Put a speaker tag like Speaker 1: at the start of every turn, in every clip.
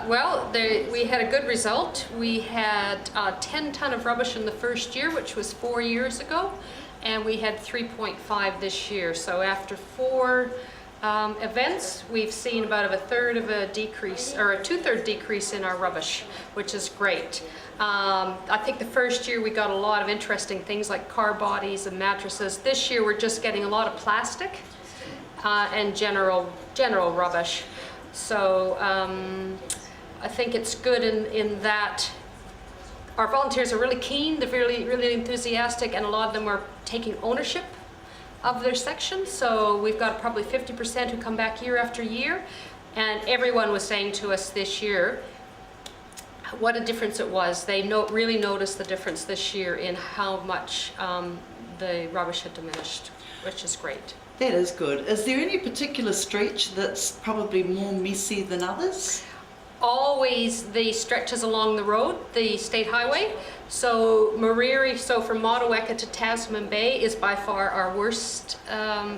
Speaker 1: Well, we had a good result. We had 10 ton of rubbish in the first year, which was 4 years ago, and we had 3.5 this year. So after 4 events, we've seen about a third of a decrease, or a 2/3 decrease in our rubbish, which is great. I think the first year we got a lot of interesting things like car bodies and mattresses. This year we're just getting a lot of plastic and general rubbish. So I think it's good in that our volunteers are really keen, they're really enthusiastic, and a lot of them are taking ownership of their section. So we've got probably 50% who come back year after year, and everyone was saying to us this year what a difference it was. They really noticed the difference this year in how much the rubbish had diminished, which is great.
Speaker 2: That is good. Is there any particular stretch that's probably more messy than others?
Speaker 1: Always the stretches along the road, the state highway. So Mariri, so from Motueka to Tasman Bay is by far our worst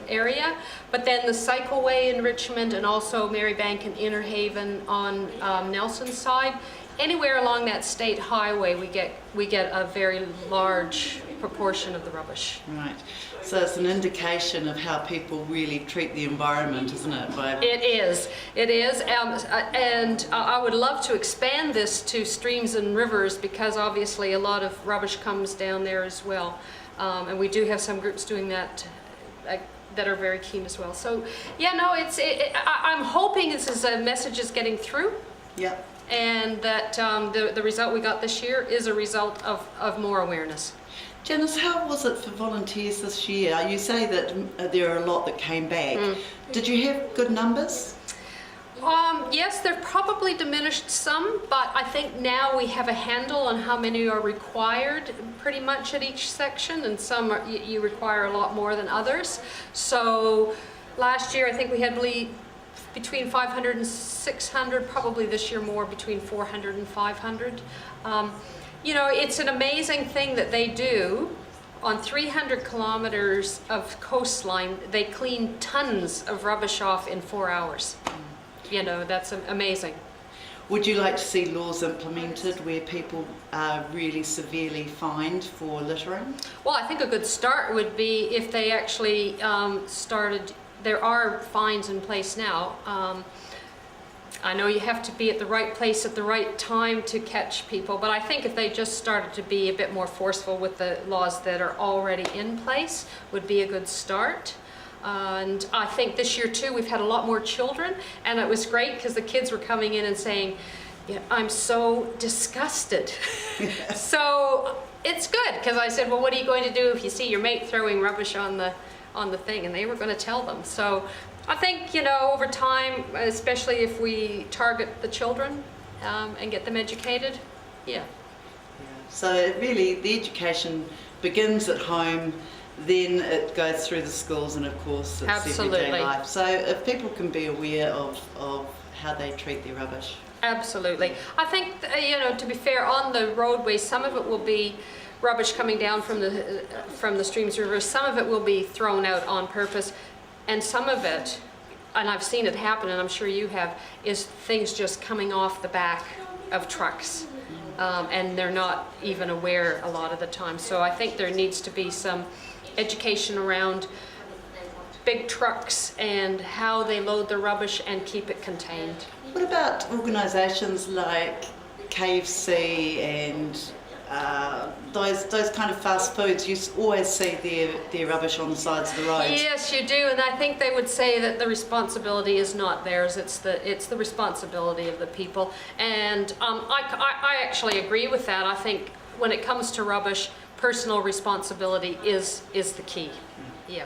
Speaker 1: area. But then the cycleway in Richmond, and also Marybank and Inner Haven on Nelson's side, anywhere along that state highway we get a very large proportion of the rubbish.
Speaker 2: Right. So it's an indication of how people really treat the environment, isn't it?
Speaker 1: It is. And I would love to expand this to streams and rivers, because obviously a lot of rubbish comes down there as well. And we do have some groups doing that that are very keen as well. So yeah, no, I'm hoping this is a message is getting through.
Speaker 2: Yeah.
Speaker 1: And that the result we got this year is a result of more awareness.
Speaker 2: Janice, how was it for volunteers this year? You say that there are a lot that came back. Did you have good numbers?
Speaker 1: Yes, they've probably diminished some, but I think now we have a handle on how many are required pretty much at each section, and some you require a lot more than others. So last year I think we had between 500 and 600, probably this year more between 400 and 500. You know, it's an amazing thing that they do. On 300 kilometers of coastline, they clean tons of rubbish off in 4 hours. You know, that's amazing.
Speaker 2: Would you like to see laws implemented where people are really severely fined for littering? Well,
Speaker 1: I think a good start would be if they actually started. There are fines in place now. I know you have to be at the right place at the right time to catch people, but I think if they just started to be a bit more forceful with the laws that are already in place would be a good start. And I think this year too we've had a lot more children, and it was great because the kids were coming in and saying, yeah, I'm so disgusted. So it's good, because I said, well, what are you going to do if you see your mate throwing rubbish on the thing? And they were going to tell them. So I think, you know, over time, especially if we target the children and get them educated, yeah.
Speaker 2: So really the education begins at home, then it goes through the schools, and of course it's everyday life. So if people can be aware of how they treat their rubbish.
Speaker 1: Absolutely. I think, you know, to be fair, on the roadways, some of it will be rubbish coming down from the streams, rivers. Some of it will be thrown out on purpose, and some of it, and I've seen it happen, and I'm sure you have, is things just coming off the back of trucks, and they're not even aware a lot of the time. So I think there needs to be some education around big trucks and how they load the rubbish and keep it contained.
Speaker 2: What about organisations like KFC and those kind of fast foods? You always see their rubbish on the sides of the road.
Speaker 1: Yes, you do, and I think they would say that the responsibility is not theirs, it's the responsibility of the people. And I actually agree with that. I think when it comes to rubbish, personal responsibility is the key. Yeah.